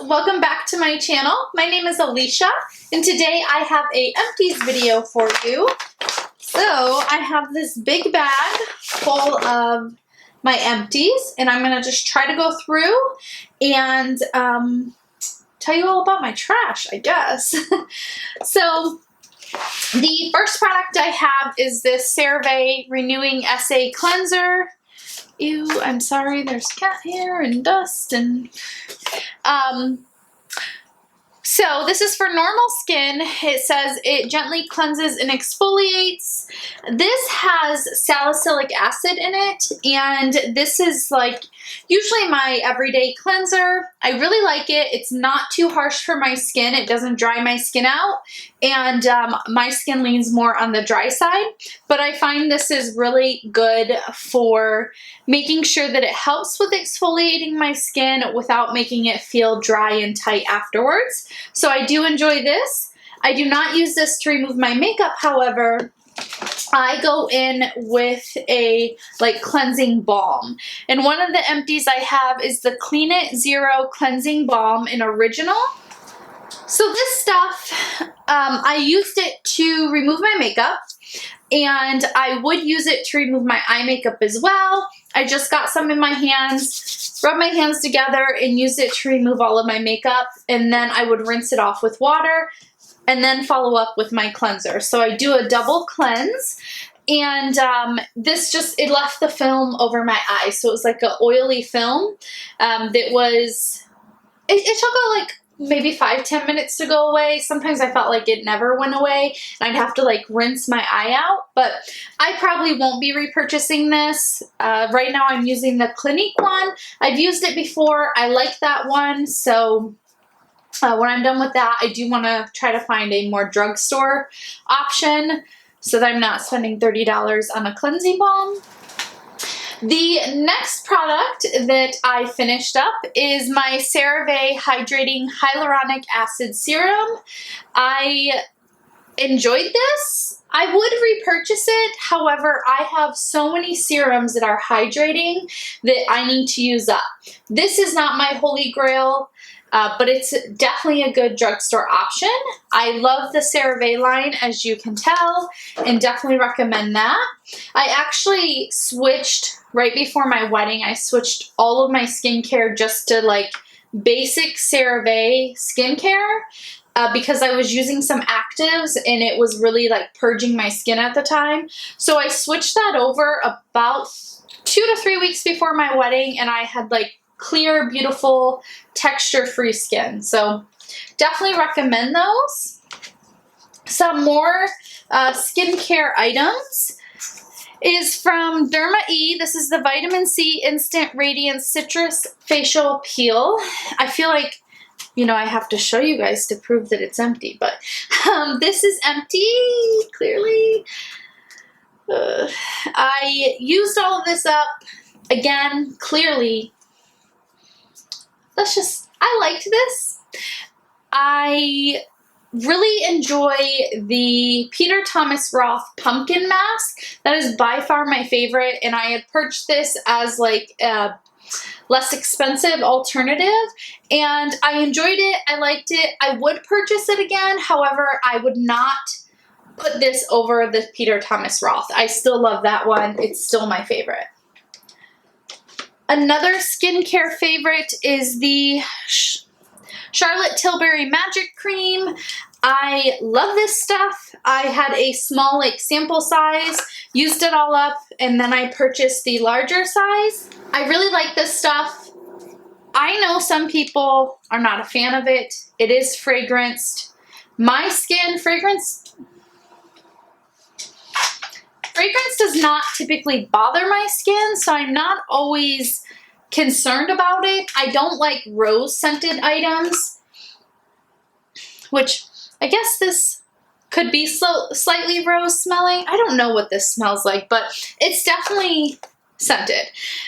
welcome back to my channel. My name is Alicia and today I have a empties video for you. So I have this big bag full of my empties and I'm going to just try to go through and tell you all about my trash, I guess. So the first product I have is this CeraVe Renewing SA Cleanser. Ew, I'm sorry, there's cat hair and dust and so this is for normal skin. It says it gently cleanses and exfoliates. This has salicylic acid in it, and this is like usually my everyday cleanser. I really like it. It's not too harsh for my skin. It doesn't dry my skin out, and my skin leans more on the dry side, but I find this is really good for making sure that it helps with exfoliating my skin without making it feel dry and tight afterwards. So I do enjoy this. I do not use this to remove my makeup, however. I go in with a cleansing balm, and one of the empties I have is the Clean It Zero Cleansing Balm in Original. So this stuff, I used it to remove my makeup, and I would use it to remove my eye makeup as well. I just got some in my hands, rub my hands together, and use it to remove all of my makeup, and then I would rinse it off with water, and then follow up with my cleanser. So I do a double cleanse, and this just, it left the film over my eye, so it was like an oily film that was, it took like maybe 5-10 minutes to go away. Sometimes I felt like it never went away and I'd have to like rinse my eye out, but I probably won't be repurchasing this. Right now I'm using the Clinique one. I've used it before. I like that one, so when I'm done with that, I do want to try to find a more drugstore option so that I'm not spending $30 on a cleansing balm. The next product that I finished up is my CeraVe Hydrating Hyaluronic Acid Serum. I enjoyed this. I would repurchase it. However, I have so many serums that are hydrating that I need to use up. This is not my holy grail, but it's definitely a good drugstore option. I love the CeraVe line, as you can tell, and definitely recommend that. I actually switched right before my wedding. I switched all of my skincare just to like basic CeraVe skincare because I was using some actives and it was really like purging my skin at the time. So I switched that over about 2 to 3 weeks before my wedding, and I had like clear, beautiful, texture-free skin. So definitely recommend those. Some more skincare items is from Derma E. This is the Vitamin C Instant Radiance Citrus Facial Peel. I feel like, you know, I have to show you guys to prove that it's empty, but this is empty, clearly. I used all of this up. Again, clearly, I liked this. I really enjoy the Peter Thomas Roth Pumpkin Mask. That is by far my favorite, and I had purchased this as like a less expensive alternative, and I enjoyed it. I liked it. I would purchase it again. However, I would not put this over the Peter Thomas Roth. I still love that one. It's still my favorite. Another skincare favorite is the Charlotte Tilbury Magic Cream. I love this stuff. I had a small like sample size, used it all up, and then I purchased the larger size. I really like this stuff. I know some people are not a fan of it. It is fragranced. My skin, fragrance does not typically bother my skin, so I'm not always concerned about it. I don't like rose scented items, which I guess this could be slightly rose smelling. I don't know what this smells like, but it's definitely scented.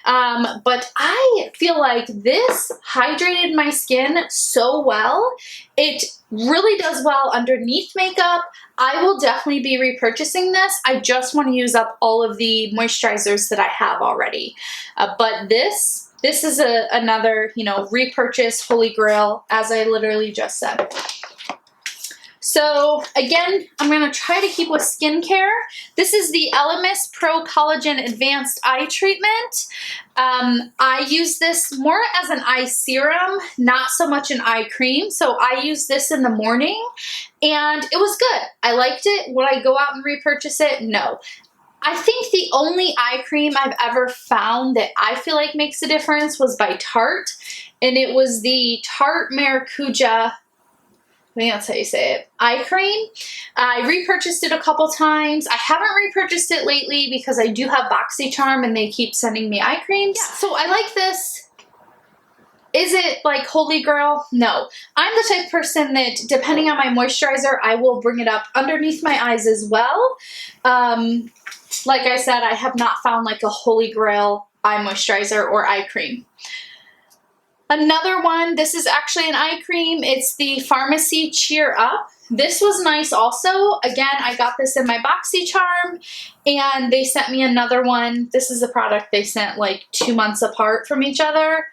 But I feel like this hydrated my skin so well. It really does well underneath makeup. I will definitely be repurchasing this. I just want to use up all of the moisturizers that I have already. But this this is another, you know, repurchase holy grail, as I literally just said. So again, I'm going to try to keep with skincare. This is the Elemis Pro Collagen Advanced Eye Treatment. I use this more as an eye serum, not so much an eye cream. So I use this in the morning and it was good. I liked it. Would I go out and repurchase it? No. I think the only eye cream I've ever found that I feel like makes a difference was by Tarte, and it was the Tarte Maracuja, I think that's how you say it, eye cream. I repurchased it a couple times. I haven't repurchased it lately because I do have BoxyCharm and they keep sending me eye creams. Yeah, so I like this. Is it like holy grail? No. I'm the type of person that, depending on my moisturizer, I will bring it up underneath my eyes as well. Like I said, I have not found like a holy grail eye moisturizer or eye cream. Another one, this is actually an eye cream. It's the Pharmacy Cheer Up. This was nice also. Again, I got this in my BoxyCharm and they sent me another one. This is a product they sent like 2 months apart from each other.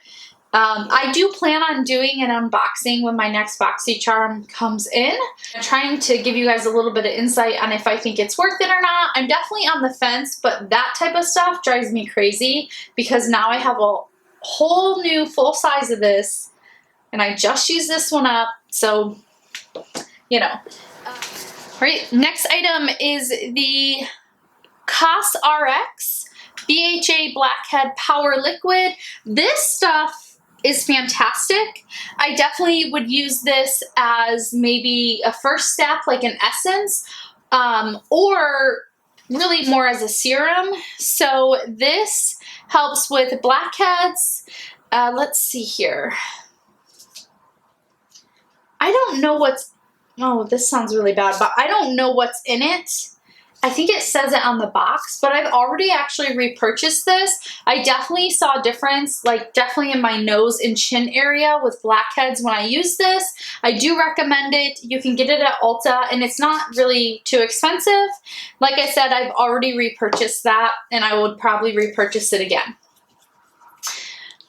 I do plan on doing an unboxing when my next BoxyCharm comes in. I'm trying to give you guys a little bit of insight on if I think it's worth it or not. I'm definitely on the fence, but that type of stuff drives me crazy because now I have a whole new full size of this and I just used this one up, so you know. Right, next item is the COSRX BHA Blackhead Power Liquid. This stuff is fantastic. I definitely would use this as maybe a first step, like an essence, or really more as a serum. So this helps with blackheads. Let's see here. I don't know what's, oh, this sounds really bad, but I don't know what's in it. I think it says it on the box, but I've already actually repurchased this. I definitely saw a difference, like definitely in my nose and chin area with blackheads when I use this. I do recommend it. You can get it at Ulta and it's not really too expensive. Like I said, I've already repurchased that and I would probably repurchase it again.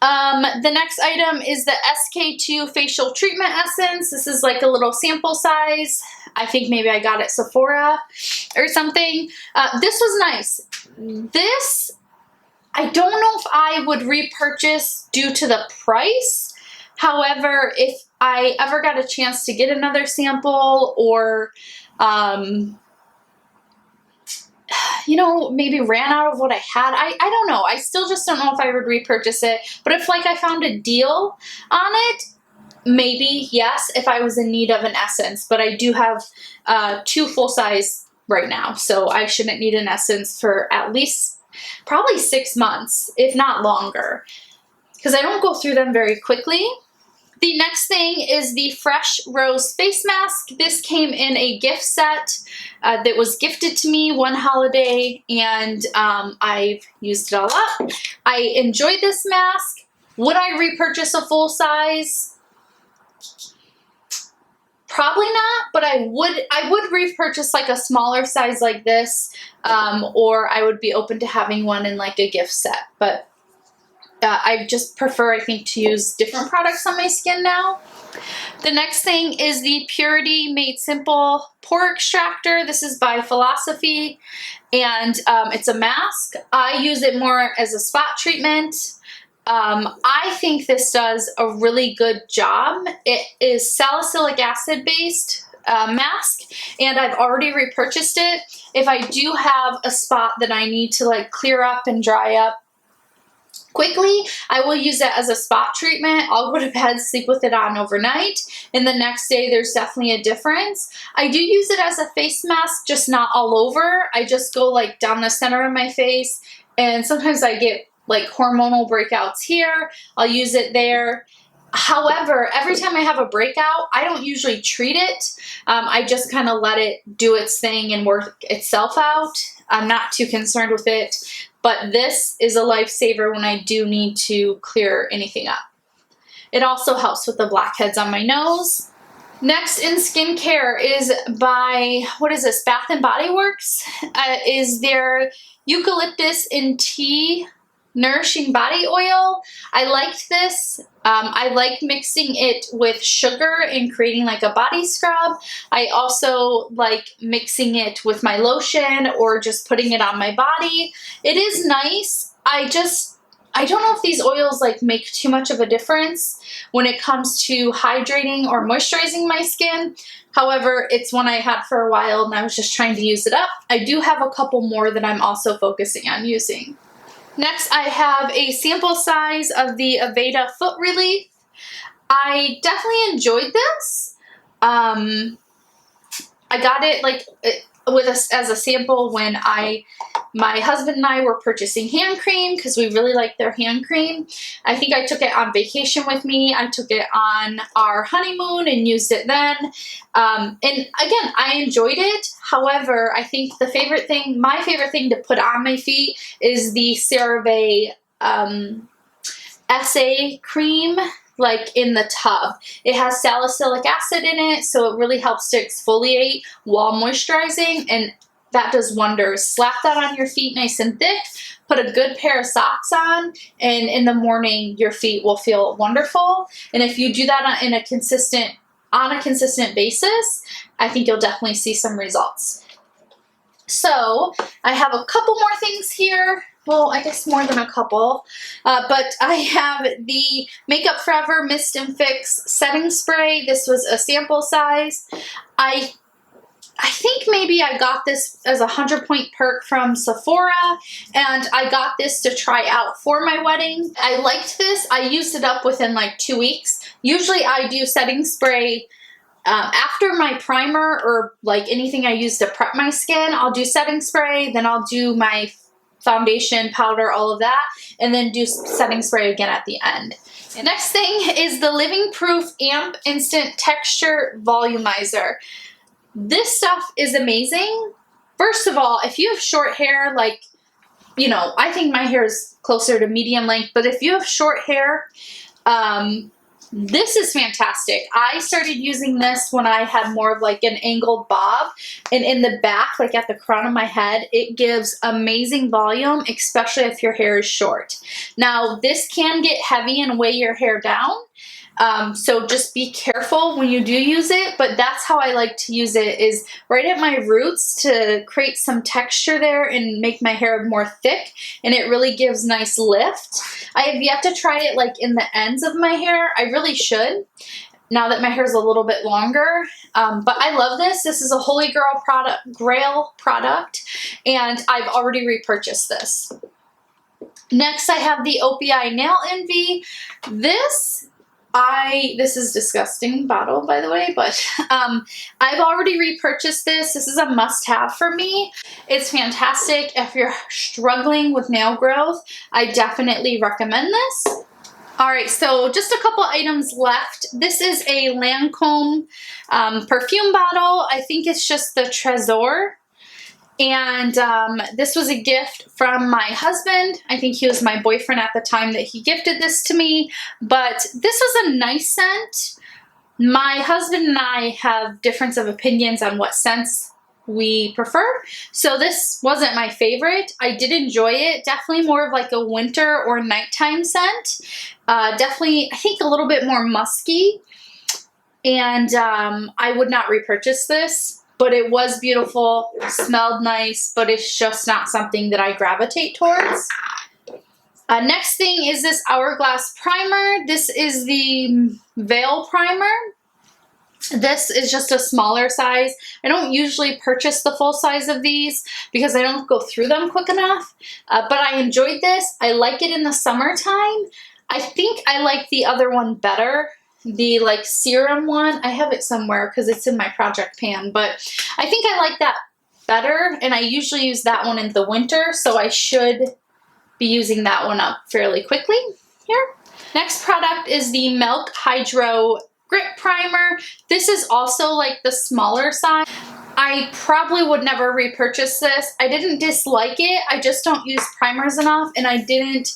The next item is the SK2 Facial Treatment Essence. This is like a little sample size. I think maybe I got it at Sephora or something. This was nice. This, I don't know if I would repurchase due to the price. However, if I ever got a chance to get another sample or, you know, maybe ran out of what I had. I don't know. I still just don't know if I would repurchase it. But if like I found a deal on it, maybe yes, if I was in need of an essence. But I do have 2 full size right now. So I shouldn't need an essence for at least probably 6 months, if not longer. Because I don't go through them very quickly. The next thing is the Fresh Rose Face Mask. This came in a gift set that was gifted to me one holiday, and I've used it all up. I enjoyed this mask. Would I repurchase a full size? Probably not, but I would repurchase like a smaller size like this, or I would be open to having one in like a gift set. But I just prefer, I think, to use different products on my skin now. The next thing is the Purity Made Simple Pore Extractor. This is by Philosophy, and it's a mask. I use it more as a spot treatment. I think this does a really good job. It is salicylic acid based mask, and I've already repurchased it. If I do have a spot that I need to like clear up and dry up quickly, I will use it as a spot treatment. I'll go to bed, sleep with it on overnight, and the next day there's definitely a difference. I do use it as a face mask, just not all over. I just go like down the center of my face, and sometimes I get like hormonal breakouts here. I'll use it there. However, every time I have a breakout, I don't usually treat it. I just kind of let it do its thing and work itself out. I'm not too concerned with it. But this is a lifesaver when I do need to clear anything up. It also helps with the blackheads on my nose. Next in skincare is by, what is this, Bath & Body Works, is their Eucalyptus in Tea Nourishing Body Oil. I liked this. I like mixing it with sugar and creating like a body scrub. I also like mixing it with my lotion or just putting it on my body. It is nice. I don't know if these oils like make too much of a difference when it comes to hydrating or moisturizing my skin. However, it's one I had for a while and I was just trying to use it up. I do have a couple more that I'm also focusing on using. Next, I have a sample size of the Aveda Foot Relief. I definitely enjoyed this. I got it like as a sample when my husband and I were purchasing hand cream because we really like their hand cream. I think I took it on vacation with me. I took it on our honeymoon and used it then. And again, I enjoyed it. However, I think my favorite thing to put on my feet is the CeraVe SA cream, like in the tub. It has salicylic acid in it, so it really helps to exfoliate while moisturizing, and that does wonders. Slap that on your feet nice and thick, put a good pair of socks on, and in the morning your feet will feel wonderful. And if you do that on a consistent basis, I think you'll definitely see some results. So I have a couple more things here. Well, I guess more than a couple, but I have the Makeup Forever Mist and Fix Setting Spray. This was a sample size. I think maybe I got this as a 100-point perk from Sephora, and I got this to try out for my wedding. I liked this. I used it up within like 2 weeks. Usually I do setting spray after my primer or like anything I use to prep my skin. I'll do setting spray, then I'll do my foundation, powder, all of that, and then do setting spray again at the end. The next thing is the Living Proof Amp Instant Texture Volumizer. This stuff is amazing. First of all, if you have short hair, like, you know, I think my hair is closer to medium length, but if you have short hair, this is fantastic. I started using this when I had more of like an angled bob, and in the back, like at the crown of my head, it gives amazing volume, especially if your hair is short. Now, this can get heavy and weigh your hair down. So just be careful when you do use it, but that's how I like to use it, is right at my roots to create some texture there and make my hair more thick, and it really gives nice lift. I have yet to try it like in the ends of my hair. I really should, now that my hair is a little bit longer, but I love this. This is a Holy Grail product, and I've already repurchased this. Next, I have the OPI Nail Envy. This is disgusting bottle, by the way, but I've already repurchased this. This is a must-have for me. It's fantastic. If you're struggling with nail growth, I definitely recommend this. All right, so just a couple items left. This is a Lancome perfume bottle. I think it's just the Trésor. And this was a gift from my husband. I think he was my boyfriend at the time that he gifted this to me. But this was a nice scent. My husband and I have difference of opinions on what scents we prefer. So this wasn't my favorite. I did enjoy it. Definitely more of like a winter or nighttime scent. Definitely, I think a little bit more musky. And I would not repurchase this. But it was beautiful, smelled nice, but it's just not something that I gravitate towards. Next thing is this Hourglass Primer. This is the Veil Primer. This is just a smaller size. I don't usually purchase the full size of these because I don't go through them quick enough. But I enjoyed this. I like it in the summertime. I think I like the other one better. The like serum one, I have it somewhere because it's in my project pan, but I think I like that better, and I usually use that one in the winter, so I should be using that one up fairly quickly here. Next product is the Milk Hydro Grip Primer. This is also like the smaller size. I probably would never repurchase this. I didn't dislike it, I just don't use primers enough, and I didn't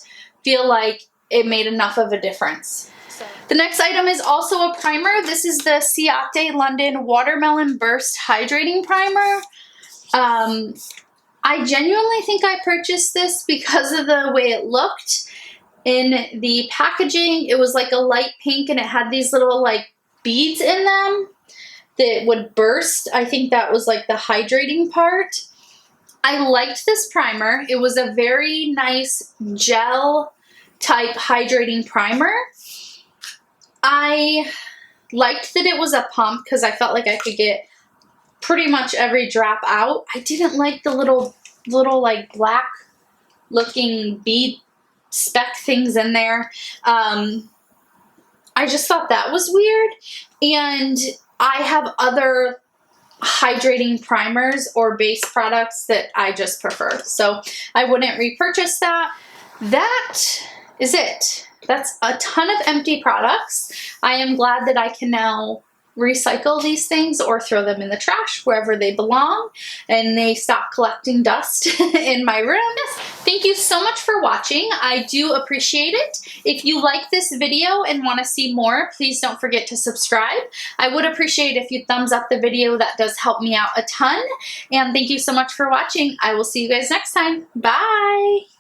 feel like it made enough of a difference. The next item is also a primer. This is the Ciate London Watermelon Burst Hydrating Primer. I genuinely think I purchased this because of the way it looked. In the packaging, it was like a light pink and it had these little like beads in them that would burst. I think that was like the hydrating part. I liked this primer. It was a very nice gel type hydrating primer. I liked that it was a pump because I felt like I could get pretty much every drop out. I didn't like the little like black looking bead speck things in there. I just thought that was weird. And I have other hydrating primers or base products that I just prefer. So I wouldn't repurchase that. That is it. That's a ton of empty products. I am glad that I can now recycle these things or throw them in the trash wherever they belong and they stop collecting dust in my room. Yes, thank you so much for watching. I do appreciate it. If you like this video and want to see more, please don't forget to subscribe. I would appreciate if you thumbs up the video. That does help me out a ton. And thank you so much for watching. I will see you guys next time. Bye.